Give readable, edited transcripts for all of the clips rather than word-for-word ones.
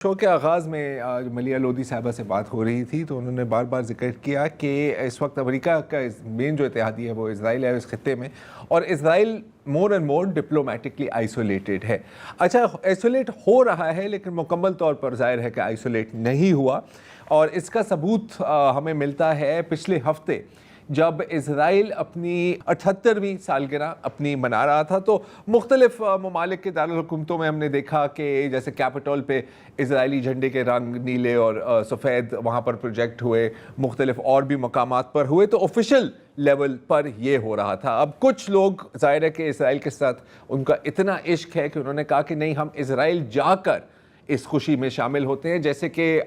Show के आगाज़ में आज मलिया लोधी साहबा से बात हो रही थी तो उन्होंने बार बार जिक्र किया कि इस वक्त अमेरिका का मेन जो इत्तेहादी है वो इज़राइल है इस खत्ते में, और Israel more and more diplomatically isolated है। अच्छा, आइसोलेट हो रहा है लेकिन मुकम्मल तौर पर ज़ाहिर है कि आइसोलेट नहीं हुआ, और इसका सबूत हमें मिलता है पिछले हफ्ते जब इज़राइल अपनी 78वीं सालगिरह अपनी मना रहा था। तो मुख्तलिफ ममालिक के दारुल हुकूमतों में हमने देखा कि जैसे कैपिटल पे इज़राइली झंडे के रंग नीले और सफ़ेद वहाँ पर प्रोजेक्ट हुए, मुख्तलिफ और भी मकामात पर हुए, तो ऑफिशियल लेवल पर ये हो रहा था। अब कुछ लोग ज़ाहिर है कि इज़राइल के साथ उनका इतना इश्क है कि उन्होंने कहा कि नहीं, हम इज़राइल जाकर इस खुशी में शामिल होते हैं। जैसे कि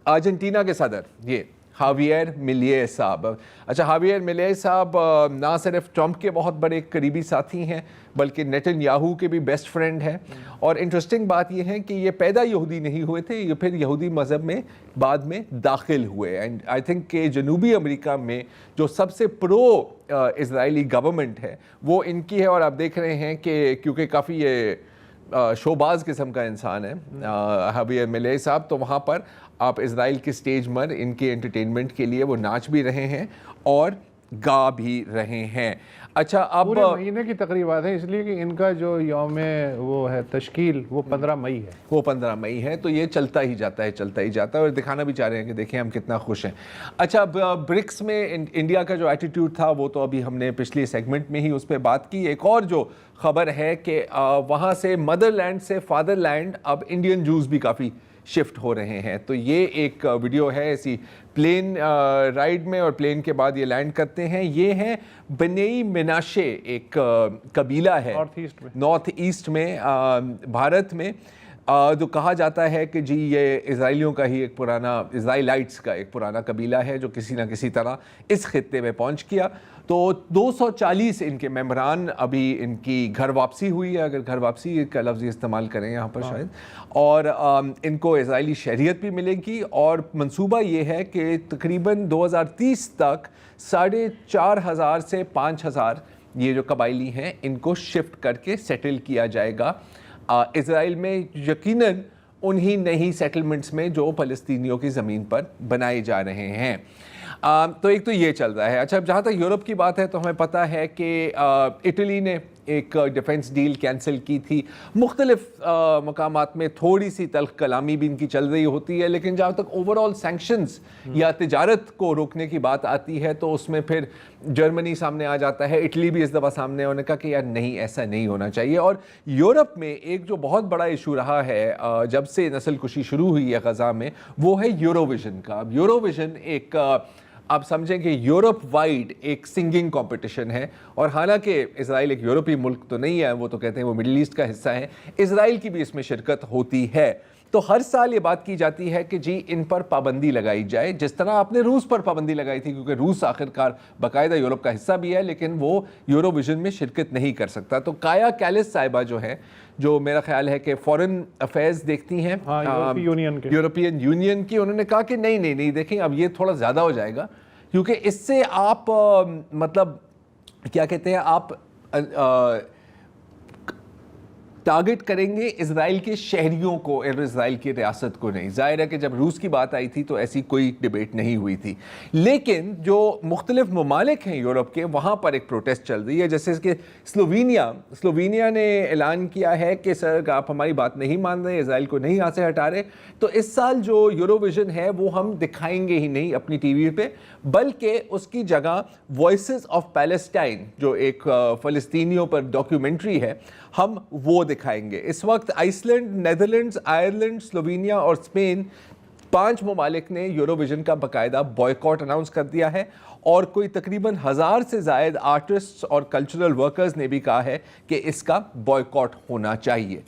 अर्जेंटीना के सदर ये हावियर मिलिये साहब। अच्छा, हावियर मिलिये साहब ना सिर्फ ट्रंप के बहुत बड़े करीबी साथी हैं बल्कि नेतन्याहू के भी बेस्ट फ्रेंड हैं। और इंटरेस्टिंग बात यह है कि ये पैदा यहूदी नहीं हुए थे, ये फिर यहूदी मज़हब में बाद में दाखिल हुए। एंड आई थिंक कि जनूबी अमेरिका में जो सबसे प्रो इज़राइली गवर्नमेंट है वो इनकी है। और आप देख रहे हैं कि क्योंकि काफ़ी ये शोबाज किस्म का इंसान है हावियर मिलिये साहब, तो वहाँ पर आप इज़राइल के स्टेज पर इनके एंटरटेनमेंट के लिए वो नाच भी रहे हैं और गा भी रहे हैं। अच्छा, अब पूरे महीने की तकरीबात है, इसलिए कि इनका जो यौम वो है तश्कील वो 15 मई है, वो 15 मई है। तो ये चलता ही जाता है, चलता ही जाता है, और दिखाना भी चाह रहे हैं कि देखें हम कितना खुश हैं। अच्छा, ब्रिक्स में इंडिया का जो एटीट्यूड था वो तो अभी हमने पिछले सेगमेंट में ही उस पर बात की। एक और जो खबर है कि वहाँ से मदरलैंड से फादरलैंड अब इंडियन जूस भी काफ़ी शिफ्ट हो रहे हैं। तो ये एक वीडियो है ऐसी प्लेन राइड में, और प्लेन के बाद ये लैंड करते हैं। ये है बनेई मिनाशे, एक कबीला है नॉर्थ ईस्ट में भारत में, जो कहा जाता है कि जी ये इज़राइलियों का ही एक पुराना, इज़राइलाइट्स का एक पुराना कबीला है जो किसी ना किसी तरह इस खित्ते में पहुंच गया। तो 240 इनके मेम्बरान, अभी इनकी घर वापसी हुई है, अगर घर वापसी का लफ्ज़ इस्तेमाल करें यहाँ पर शायद, और इनको इज़राइली शहरियत भी मिलेगी। और मंसूबा ये है कि तकरीबन 2030 तक 4,500 से 5,000 ये जो कबायली हैं इनको शिफ्ट करके सेटल किया जाएगा इज़राइल में, यकीनन उन्हीं नई सेटलमेंट्स में जो फ़लस्तीनियों की ज़मीन पर बनाए जा रहे हैं। तो एक तो ये चल रहा है। अच्छा, जहाँ तक यूरोप की बात है तो हमें पता है कि इटली ने एक डिफेंस डील कैंसिल की थी। मुख्तलिफ मकामात में थोड़ी सी तल्ख कलामी भी इनकी चल रही होती है, लेकिन जहाँ तक ओवरऑल सैंक्शंस या तिजारत को रोकने की बात आती है तो उसमें फिर जर्मनी सामने आ जाता है, इटली भी इस दफ़ा सामने, उन्होंने कहा कि यार नहीं, ऐसा नहीं होना चाहिए। और यूरोप में एक जो बहुत बड़ा इशू रहा है जब से नस्ल कुशी शुरू हुई है गज़ा में, वो है यूरोविजन का। अब यूरोविजन एक आप समझें कि यूरोप वाइड एक सिंगिंग कंपटीशन है, और हालांकि इज़राइल एक यूरोपीय मुल्क तो नहीं है, वो तो कहते हैं वो मिडिल ईस्ट का हिस्सा है, इज़राइल की भी इसमें शिरकत होती है। तो हर साल ये बात की जाती है कि जी इन पर पाबंदी लगाई जाए, जिस तरह आपने रूस पर पाबंदी लगाई थी, क्योंकि रूस आखिरकार बाकायदा यूरोप का हिस्सा भी है लेकिन वो यूरोविजन में शिरकत नहीं कर सकता। तो काया कैलिस साहिबा जो है, जो मेरा ख्याल है कि फॉरेन अफेयर्स देखती हैं यूरोपियन यूनियन की, उन्होंने कहा कि नहीं नहीं नहीं, देखें अब ये थोड़ा ज़्यादा हो जाएगा, क्योंकि इससे आप मतलब क्या कहते हैं, आप टारगेट करेंगे इज़राइल के शहरियों को और इज़राइल की रियासत को नहीं। जाहिर है कि जब रूस की बात आई थी तो ऐसी कोई डिबेट नहीं हुई थी, लेकिन जो मुख्तलिफ ममालिक हैं यूरोप के, वहाँ पर एक प्रोटेस्ट चल रही है। जैसे कि स्लोवेनिया ने ऐलान किया है कि सर आप हमारी बात नहीं मान रहे, इज़राइल को नहीं यहाँ से हटा रहे, तो इस साल जो यूरोविजन है वो हम दिखाएंगे ही नहीं अपनी टीवी पे, बल्कि उसकी जगह वॉइसेस ऑफ पैलेस्टाइन जो एक फ़लस्तीनियों पर डॉक्यूमेंट्री है, हम वो दिखाएंगे। इस वक्त आइसलैंड, नेदरलैंड्स, आयरलैंड, स्लोवेनिया और स्पेन, 5 ममालिक ने यूरोविजन का बाकायदा बॉयकॉट अनाउंस कर दिया है, और कोई तकरीबन 1000 से ज़ायद आर्टिस्ट्स और कल्चरल वर्कर्स ने भी कहा है कि इसका बॉयकॉट होना चाहिए।